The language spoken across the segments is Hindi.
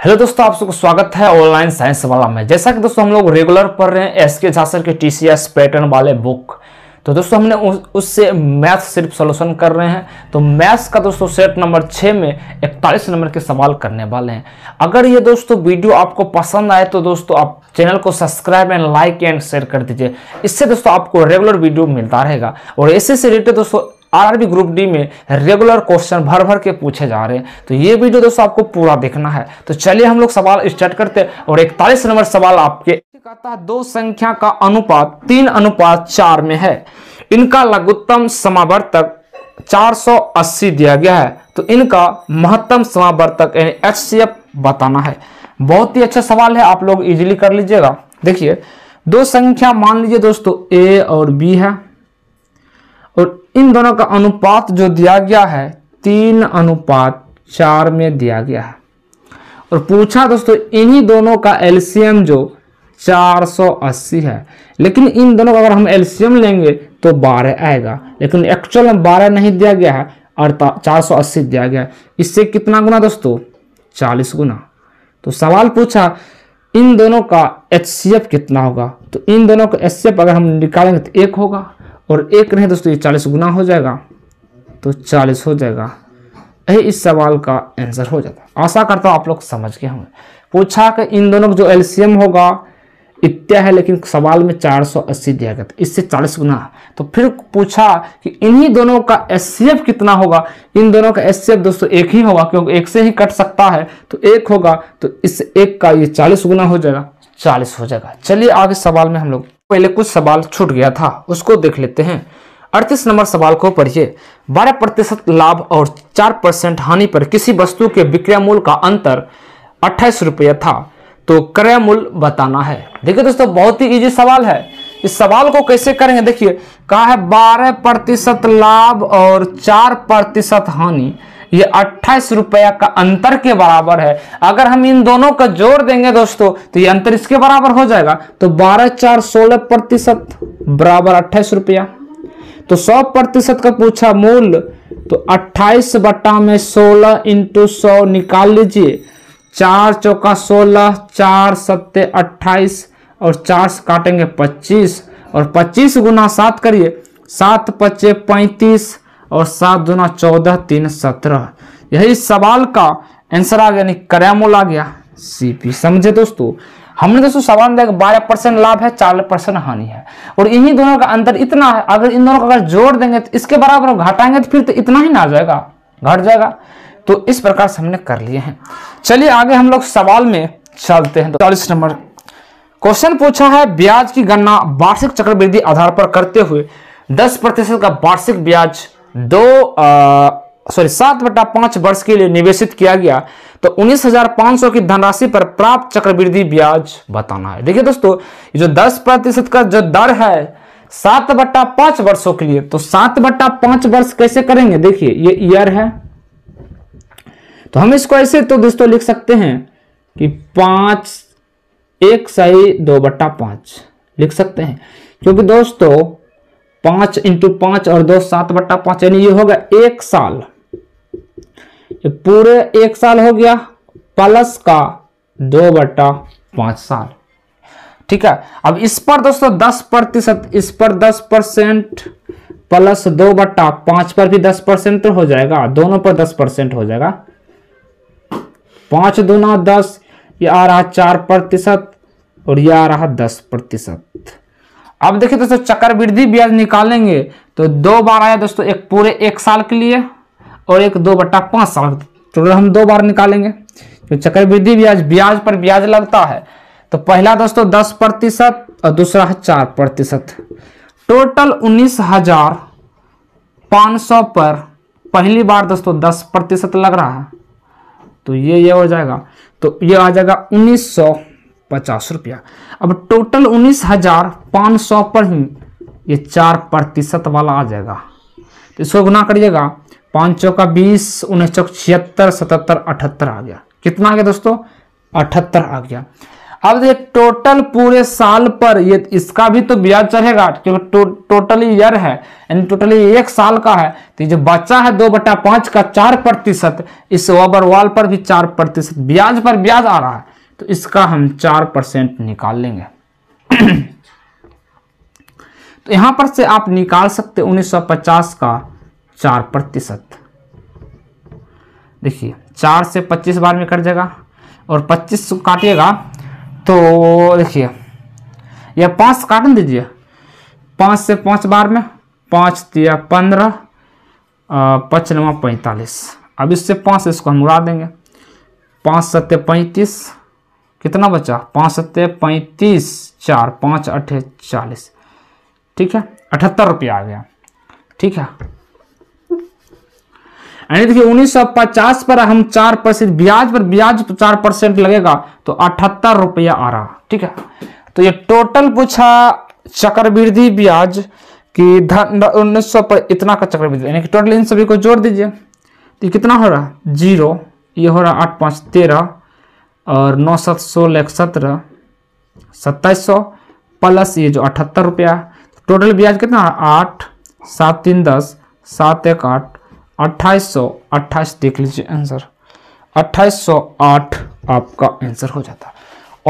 हेलो दोस्तों, आप सबको स्वागत है ऑनलाइन साइंस वाला में। जैसा कि दोस्तों हम लोग रेगुलर पढ़ रहे हैं एसके झा सर के टीसीएस पैटर्न वाले बुक। तो दोस्तों हमने उससे मैथ सिर्फ सॉल्यूशन कर रहे हैं। तो मैथ्स का दोस्तों सेट नंबर 6 में 41 नंबर के सवाल करने वाले हैं। अगर ये दोस्तों वीडियो आपको पसंद आए तो दोस्तों आप चैनल को subscribe and like and share कर दीजिए। इससे दोस्तों आपको रेगुलर वीडियो मिलता रहेगा। और ऐसे से रिलेटेड दोस्तों आरआरबी ग्रुप डी में रेगुलर क्वेश्चन भर भर के पूछे जा रहे हैं। तो ये वीडियो दोस्तों आपको पूरा देखना है। तो चलिए हम लोग सवाल स्टार्ट करते हैं। और 41 नंबर सवाल आपके कहता है दो संख्या का अनुपात 3:4 में है। इनका लघुत्तम समावर्तक 480 दिया गया है। तो इनका महत्तम समावर्तक यानी HCF बताना है। बहुत ही अच्छा सवाल है, आप लोग इजीली कर लीजिएगा। देखिए दो संख्या मान लीजिए दोस्तों A और B है और इन दोनों का अनुपात जो दिया गया है 3:4 में दिया गया है। और पूछा दोस्तों इन्हीं दोनों का एलसीएम जो 480 है। लेकिन इन दोनों का अगर हम एलसीएम लेंगे तो 12 आएगा, लेकिन एक्चुअल में 12 नहीं दिया गया है और 480 दिया गया है। इससे कितना गुना दोस्तों? 40 गुना। तो सवाल पूछा इन दोनों का HCF कितना होगा। तो इन दोनों का HCF अगर हम निकालेंगे तो 1 होगा और 1 नहीं दोस्तों ये 40 गुना हो जाएगा, तो 40 हो जाएगा। यही इस सवाल का आंसर हो जाता है। आशा करता हूँ आप लोग समझ गए होंगे। पूछा कि इन दोनों का जो एलसीएम होगा इतना है, लेकिन सवाल में 480 दिया गया था, इससे 40 गुना। तो फिर पूछा कि इन्हीं दोनों का HCF कितना होगा। इन दोनों का HCF दोस्तों 1 ही होगा, क्योंकि 1 से ही कट सकता है, तो 1 होगा। तो इस 1 का ये 40 गुना हो जाएगा, 40 हो जाएगा। चलिए आगे सवाल में हम लोग पहले कुछ सवाल छूट गया था उसको देख लेते हैं। 38 नंबर सवाल को पढ़िए। 12% लाभ और 4% हानि पर किसी वस्तु के विक्रय मूल्य का अंतर 28 रुपये था, तो क्रय मूल्य बताना है। देखिए दोस्तों बहुत ही इजी सवाल है। इस सवाल को कैसे करेंगे देखिए, कहा है 12% लाभ और 4% हानि, ये 28 रुपया का अंतर के बराबर है। अगर हम इन दोनों का जोड़ देंगे दोस्तों तो ये अंतर इसके बराबर हो जाएगा। तो 12 4 16% बराबर 28 रुपया। तो 100% का पूछा मूल्य, तो 28 बटा में 16 इंटू 100 निकाल लीजिए। 4 चौका 16, 4 सत्ते 28 और 4 से काटेंगे 25 और 25 गुना 7 करिए। 7 पच्चे 35 और 7 दूना 14, 3 17। यही सवाल का आंसर आ गया, यानी क्रय मूल्य आ गया CP। समझे दोस्तों? हमने दोस्तों सवाल में देखा 12% लाभ है, 4% हानि है और इन्हीं दोनों का अंतर इतना है। अगर इन दोनों को अगर जोड़ देंगे तो इसके बराबर घटाएंगे तो फिर तो इतना ही ना आ जाएगा, घट जाएगा। तो इस प्रकार से हमने कर लिए हैं। चलिए आगे हम लोग सवाल में चलते हैं। 40 नंबर क्वेश्चन पूछा है ब्याज की गणना वार्षिक चक्रवृद्धि आधार पर करते हुए 10% का वार्षिक ब्याज 7/5 वर्ष के लिए निवेशित किया गया, तो 19,500 की धनराशि पर प्राप्त चक्रवृद्धि ब्याज बताना है। देखिए दोस्तों ये जो 10% का जो दर है 7/5 वर्षों के लिए, तो 7/5 वर्ष कैसे करेंगे? देखिए ये ईयर है, तो हम इसको ऐसे तो दोस्तों लिख सकते हैं कि 5 1 सही 2/5 लिख सकते हैं, क्योंकि दोस्तों 5 इंटू 5 और 2 7/5 यानी ये होगा 1 साल। ये पूरे 1 साल हो गया प्लस का 2/5 साल। ठीक है, अब इस पर दोस्तों 10%, इस पर 10% प्लस 2/5 पर भी 10% हो जाएगा, दोनों पर 10% हो जाएगा। 5 दूना 10, ये आ रहा 4% और ये आ रहा 10%। अब देखिए दोस्तों चक्रवृद्धि ब्याज निकालेंगे तो 2 बार आया दोस्तों, एक पूरे 1 साल के लिए और एक 2/5 साल। तो हम 2 बार निकालेंगे। तो चक्रवृद्धि ब्याज पर ब्याज लगता है। तो पहला दोस्तों 10% और दूसरा है 4%। टोटल 19,500 पर पहली बार दोस्तों 10% लग रहा है, तो ये हो जाएगा। तो ये आ जाएगा 1950 रुपया। अब टोटल 19,500 पर ही ये 4% वाला आ जाएगा। तो इसको गुना करिएगा, 5 चौका 20, 19 चौक 76, 77, 78 आ गया। कितना आ गया दोस्तों? 78 आ गया। अब ये टोटल पूरे साल पर ये इसका भी तो ब्याज चढ़ेगा क्योंकि टोटल ईयर है, यानी टोटली 1 साल का है। तो ये जो बचा है 2/5 का 4%, इस ओवरऑल पर भी 4% ब्याज पर ब्याज आ रहा है, तो इसका हम 4% निकाल लेंगे। तो यहां पर से आप निकाल सकते 1950 का 4%। देखिए 4 से 25 बार में कट जाएगा और 25 काटिएगा तो देखिए यह 5 काट दीजिए, 5 से 5 बार में 5 दिया 15, 5 9 45। अब इससे 5 इसको हम उड़ा देंगे, 5 7 35, कितना बचा 5 7 35, 4 5 8 40, ठीक है 78 रुपया आ गया। ठीक है, देखिए 1950 पर हम 4% ब्याज पर ब्याज 4% लगेगा तो 78 रुपया आ रहा। ठीक है, तो ये टोटल पूछा चक्रवृद्धि ब्याज कि 1900 पर इतना का चक्रवृद्धि, यानी कि टोटल इन सभी को जोड़ दीजिए तो कितना हो रहा 0, ये हो रहा 8 5 13 और 9 7 16 17 2700 प्लस ये जो 78 रुपया, टोटल ब्याज कितना 8 7 3 10 7 1 8 2828। देख लीजिए आंसर 2808 आपका आंसर हो जाता है।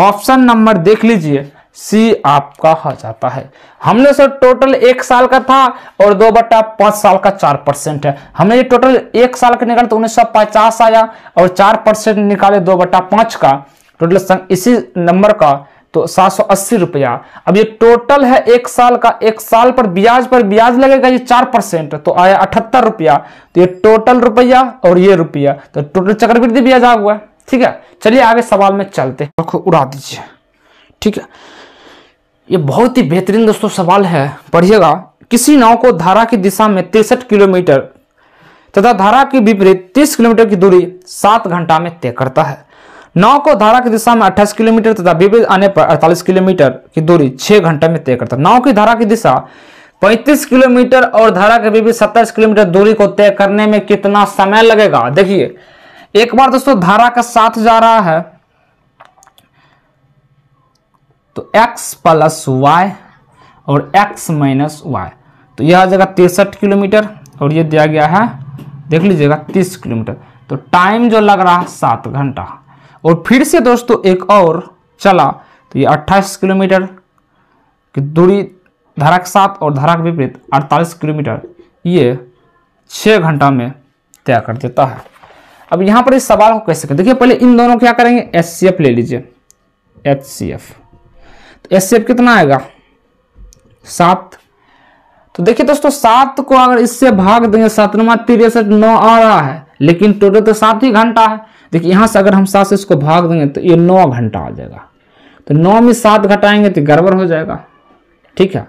ऑप्शन नंबर देख लीजिए सी आपका हो जाता है। हमने सर टोटल 1 साल का था और 2/5 साल का 4% है। हमने ये टोटल 1 साल का निकाला तो 1950 आया और 4% निकाले 2/5 का, टोटल इसी नंबर का तो 780 रुपया। अब ये टोटल है 1 साल का, 1 साल पर ब्याज लगेगा ये 4%, तो आया 78 रुपया। तो ये टोटल रुपया और ये रुपया, तो टोटल चक्रवृद्धि ब्याज आ हुआ है। ठीक है, चलिए आगे सवाल में चलते हैं, उड़ा दीजिए। ठीक है, ये बहुत ही बेहतरीन दोस्तों सवाल है, पढ़िएगा। किसी नाव को धारा की दिशा में 63 किलोमीटर तथा धारा के विपरीत 30 किलोमीटर की दूरी 7 घंटा में तय करता है। नाव को धारा की दिशा में 28 किलोमीटर तथा विपरीत आने पर 48 किलोमीटर की दूरी 6 घंटा में तय करता है। नाव की धारा की दिशा 35 किलोमीटर और धारा के विपरीत 27 किलोमीटर दूरी को तय करने में कितना समय लगेगा। देखिए एक बार दोस्तों धारा का साथ जा रहा है तो x प्लस y और x माइनस y, तो यह आ जाएगा 63 किलोमीटर और ये दिया गया है देख लीजिएगा 30 किलोमीटर, तो टाइम जो लग रहा है 7 घंटा। और फिर से दोस्तों एक और चला तो ये 28 किलोमीटर की दूरी धारा के साथ और धारा के विपरीत 48 किलोमीटर, ये 6 घंटा में तय कर देता है। अब यहाँ पर इस सवाल को कैसे करें, देखिए पहले इन दोनों क्या करेंगे, HCF ले लीजिए, HCF। तो HCF कितना आएगा 7। तो देखिए दोस्तों 7 को अगर इससे भाग देंगे 7 63 9 आ रहा है, लेकिन टोटल तो 7 ही घंटा है। देखिए यहाँ से अगर हम 7 से इसको भाग देंगे तो ये 9 घंटा आ जाएगा, तो 9 में 7 घटाएंगे तो गड़बड़ हो जाएगा। ठीक है,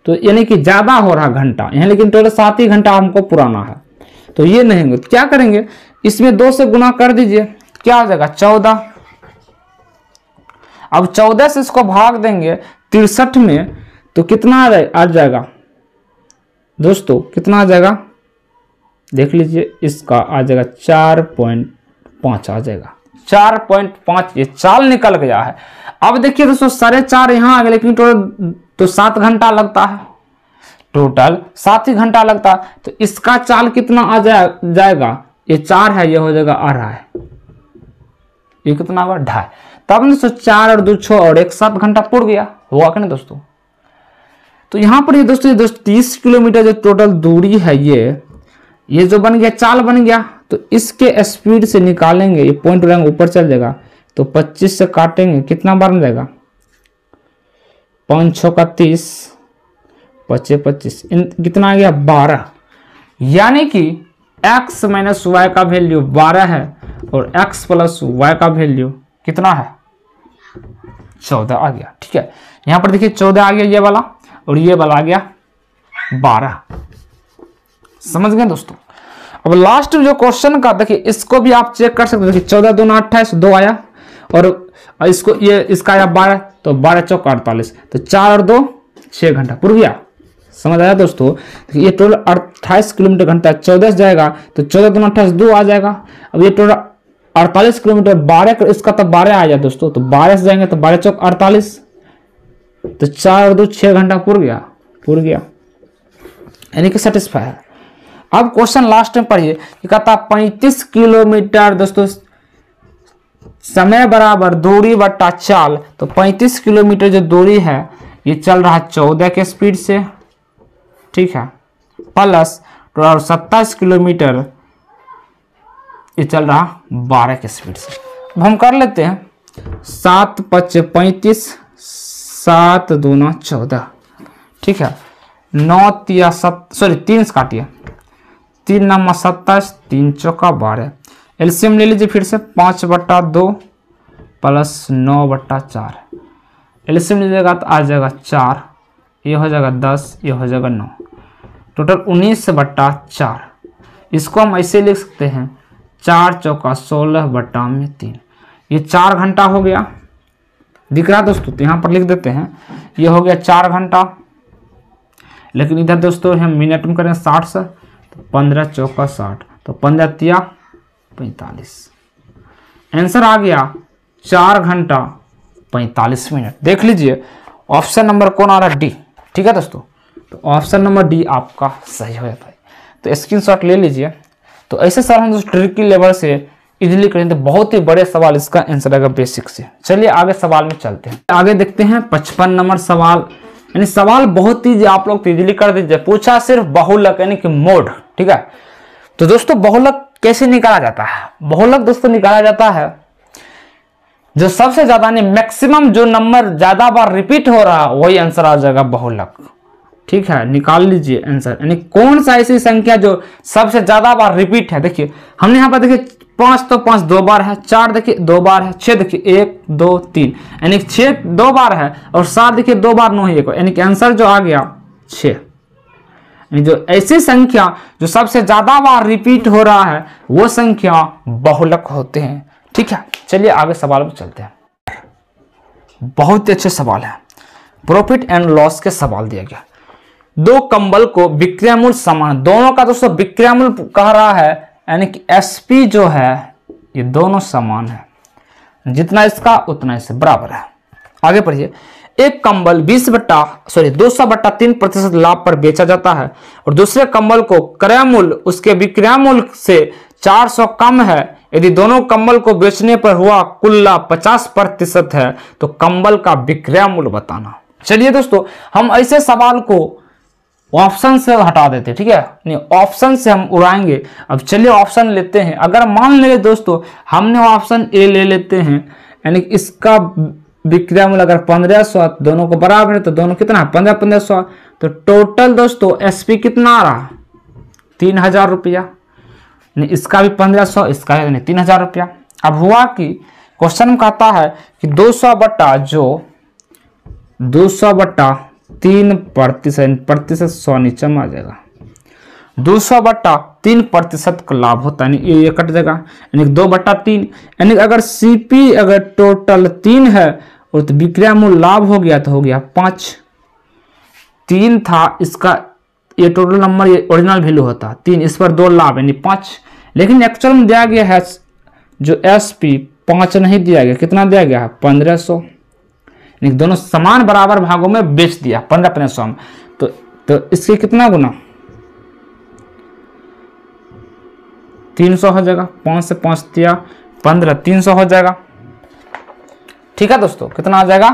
तो यानी कि ज़्यादा हो रहा घंटा यहाँ, लेकिन टोटल 7 ही घंटा हमको पुराना है, तो ये नहीं होंगे। तो क्या करेंगे, इसमें 2 से गुना कर दीजिए, क्या आ जाएगा 14। अब 14 से इसको भाग देंगे 63 में तो कितना आ जाएगा दोस्तों, कितना आ जाएगा देख लीजिए, इसका आ जाएगा 4.5 आ जाएगा, 4.5 ये चाल निकल गया है। अब देखिए दोस्तों 4.5 यहाँ आ गया, लेकिन टोटल तो 7 घंटा लगता है, टोटल 7 ही घंटा लगता है, तो इसका चाल कितना आ जाएगा, ये 4 है, ये हो जाएगा आ रहा है, ये कितना होगा 2.5। तब दोस्तों 4 और 2 6 और 1 7 घंटा पूर्ण गया, हुआ कि नहीं दोस्तों। तो यहाँ पर ये दोस्तों 30 किलोमीटर जो टोटल दूरी है ये जो बन गया चाल बन गया, तो इसके स्पीड से निकालेंगे, ये पॉइंट रहेंगे ऊपर चल जाएगा, तो 25 से काटेंगे कितना बार में जाएगा, 5 6 का 30, 25 25 कितना आ गया 12। यानी कि x माइनस वाई का वैल्यू 12 है और x प्लस वाई का वैल्यू कितना है 14 आ गया। ठीक है, यहाँ पर देखिए 14 आ गया ये वाला और ये वाला आ गया 12, समझ गए दोस्तों। अब लास्ट जो क्वेश्चन का देखिए, इसको भी आप चेक कर सकते हैं। देखिए 14 दूना 28, 2 आया और इसको ये इसका आया 12, तो 12 चौका 48, तो 4 और 2 6 घंटा पूरा गया, समझ आया दोस्तों। ये टोटल 28 किलोमीटर घंटा 14 जाएगा, तो 14 दूना 28 2 आ जाएगा। अब ये टोटल 48 किलोमीटर 12 इसका तो 12 आ जाए दोस्तों, तो 12 से जाएंगे तो 12 चौक 48, तो 4 और 2 6 घंटा पूर गया, यानी कि सेटिस्फाई है। अब क्वेश्चन लास्ट में पढ़िए कि कहता 35 किलोमीटर दोस्तों समय बराबर दूरी बट्टा चाल, तो 35 किलोमीटर जो दूरी है ये चल रहा है 14 के स्पीड से, ठीक है, प्लस और 27 किलोमीटर ये चल रहा 12 के स्पीड से। अब हम कर लेते हैं 7 5 35, 7 दूना 14, ठीक है, 9 तिया 3 से काटिए, 3 नंबर 27, 3 चौका 12, एलसीएम ले लीजिए फिर से 5/2 प्लस 9/4, एलसीएम लीजिएगा तो आ जाएगा 4, ये हो जाएगा 10, ये हो जाएगा 9, टोटल 19/4। इसको हम ऐसे लिख सकते हैं 4 चौका 16/3, ये 4 घंटा हो गया, दिख रहा दोस्तों, तो यहाँ पर लिख देते हैं ये हो गया 4 घंटा, लेकिन इधर दोस्तों हम मिनट में करें 60 से, तो 15 चौका 60, तो 15 तिया 45, आंसर आ गया 4 घंटा 45 मिनट। देख लीजिए ऑप्शन नंबर कौन आ रहा है, डी, ठीक है दोस्तों, तो ऑप्शन नंबर डी आपका सही हो जाता है। तो स्क्रीनशॉट ले लीजिए। तो ऐसे सर हम ट्रिकी लेवल से इजीली करेंगे, तो बहुत ही बड़े सवाल इसका आंसर आएगा बेसिक से। चलिए आगे सवाल में चलते हैं, आगे देखते हैं 55 नंबर सवाल, यानी सवाल बहुत ही आप लोग इजीली कर दीजिए। पूछा सिर्फ बहुलक यानी कि मोड, ठीक है। तो दोस्तों बहुलक कैसे निकाला जाता है? बहुलक दोस्तों निकाला जाता है जो सबसे ज्यादा मैक्सिमम जो नंबर ज्यादा बार रिपीट हो रहा वही आंसर आ जाएगा बहुलक, ठीक है। निकाल लीजिए आंसर, यानी कौन सा ऐसी संख्या जो सबसे ज्यादा बार रिपीट है। देखिए हमने यहाँ पर देखिए 5 तो 5 2 बार है, 4 देखिए 2 बार है, 6 देखिए 1 2 3, यानी 6 2 बार है, और 7 देखिए 2 बार 9 1, यानी कि आंसर जो आ गया 6। यानी जो ऐसी संख्या जो सबसे ज्यादा बार रिपीट हो रहा है वो संख्या बहुलक होते हैं, ठीक है। चलिए आगे सवाल में चलते हैं। बहुत ही अच्छे सवाल है, प्रॉफिट एंड लॉस के सवाल दिया गया। 2 कंबल को विक्रय मूल्य समान, दोनों का दोस्तों विक्रय मूल्य कह रहा है, यानी कि एसपी जो है ये दोनों समान है, जितना इसका उतना इससे बराबर है। आगे पढ़िए, एक कंबल 200/3% लाभ पर बेचा जाता है और दूसरे कंबल को क्रय मूल्य उसके विक्रय मूल्य से 400 कम है। यदि दोनों कंबल को बेचने पर हुआ कुल लाभ 50% है तो कंबल का विक्रय मूल्य बताना। चलिए दोस्तों हम ऐसे सवाल को ऑप्शन से हटा देते, ठीक है, नहीं ऑप्शन से हम उड़ाएंगे। अब चलिए ऑप्शन लेते हैं। अगर मान ले दोस्तों हमने ऑप्शन ए ले लेते हैं, यानी इसका विक्रय मूल्य अगर 1500 दोनों को बराबर है तो दोनों कितना है 1500, तो टोटल दोस्तों एसपी कितना आ रहा 3000 रुपया, इसका भी 1500 इसका है 3000 रुपया। अब हुआ कि क्वेश्चन में कहता है कि 200/3% 100 नीचे में आ जाएगा, 200/3% का लाभ होता है, ये कट जाएगा, यानी 2/3, यानी अगर सीपी अगर टोटल 3 है और तो विक्रय मूल्य लाभ हो गया तो हो गया 5। 3 था इसका, ये टोटल नंबर ये ओरिजिनल वैल्यू होता 3, इस पर 2 लाभ यानी 5, लेकिन एक्चुअल में दिया गया है जो एसपी 5 नहीं दिया गया, कितना दिया गया है 1500, यानी दोनों समान बराबर भागों में बेच दिया 1500 में, तो इसके कितना गुना 300 हो जाएगा, 5 से 5 दिया 15, 300 हो जाएगा, ठीक है दोस्तों, कितना आ जाएगा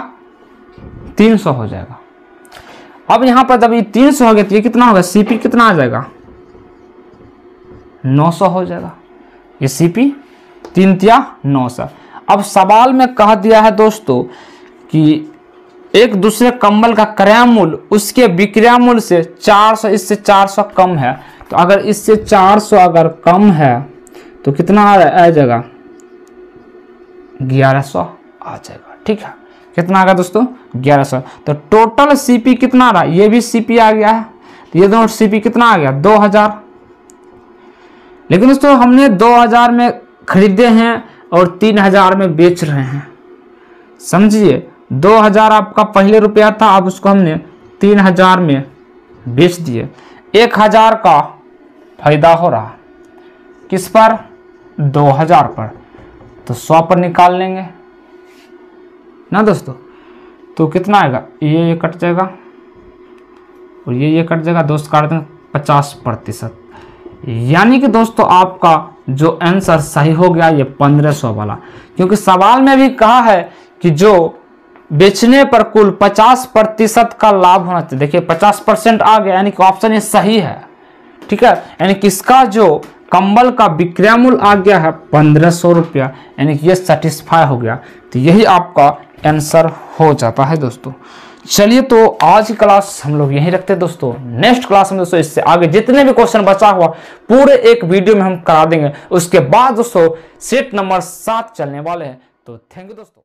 300 हो जाएगा। अब यहां पर जब ये 300 हो गया तो ये कितना होगा सीपी कितना आ जाएगा 900 हो जाएगा, ये सीपी 3 तिया 900। अब सवाल में कह दिया है दोस्तों कि एक दूसरे कंबल का क्रय मूल्य उसके विक्रय मूल्य से 400, इससे 400 कम है, तो अगर इससे 400 अगर कम है तो कितना आ जाएगा 1100 आ जाएगा, ठीक है। कितना आ गया दोस्तों 1100, तो टोटल सीपी कितना रहा, ये भी सीपी आ गया है, तो ये दोनों सीपी कितना आ गया 2000। लेकिन दोस्तों हमने 2000 में खरीदे हैं और 3000 में बेच रहे हैं, समझिए 2000 आपका पहले रुपया था, अब उसको हमने 3000 में बेच दिए, 1000 का फायदा हो रहा किस पर 2000 पर, तो 100 पर निकाल लेंगे ना दोस्तों, तो कितना आएगा, ये कट जाएगा और ये कट जाएगा दोस्त, काट देंगे 50%। यानी कि दोस्तों आपका जो आंसर सही हो गया ये 1500 वाला, क्योंकि सवाल में भी कहा है कि जो बेचने पर कुल 50% का लाभ होना चाहिए। देखिए 50% आ गया, यानी कि ऑप्शन ये सही है, ठीक है। यानी कि इसका जो कंबल का विक्रय मूल्य आ गया है 1500 रुपया, यानी कि ये सेटिस्फाई हो गया, तो यही आपका आंसर हो जाता है दोस्तों। चलिए तो आज की क्लास हम लोग यहीं रखते हैं दोस्तों। नेक्स्ट क्लास में दोस्तों इससे आगे जितने भी क्वेश्चन बचा हुआ पूरे एक वीडियो में हम करा देंगे। उसके बाद दोस्तों सेट नंबर 7 चलने वाले हैं। तो थैंक यू दोस्तों।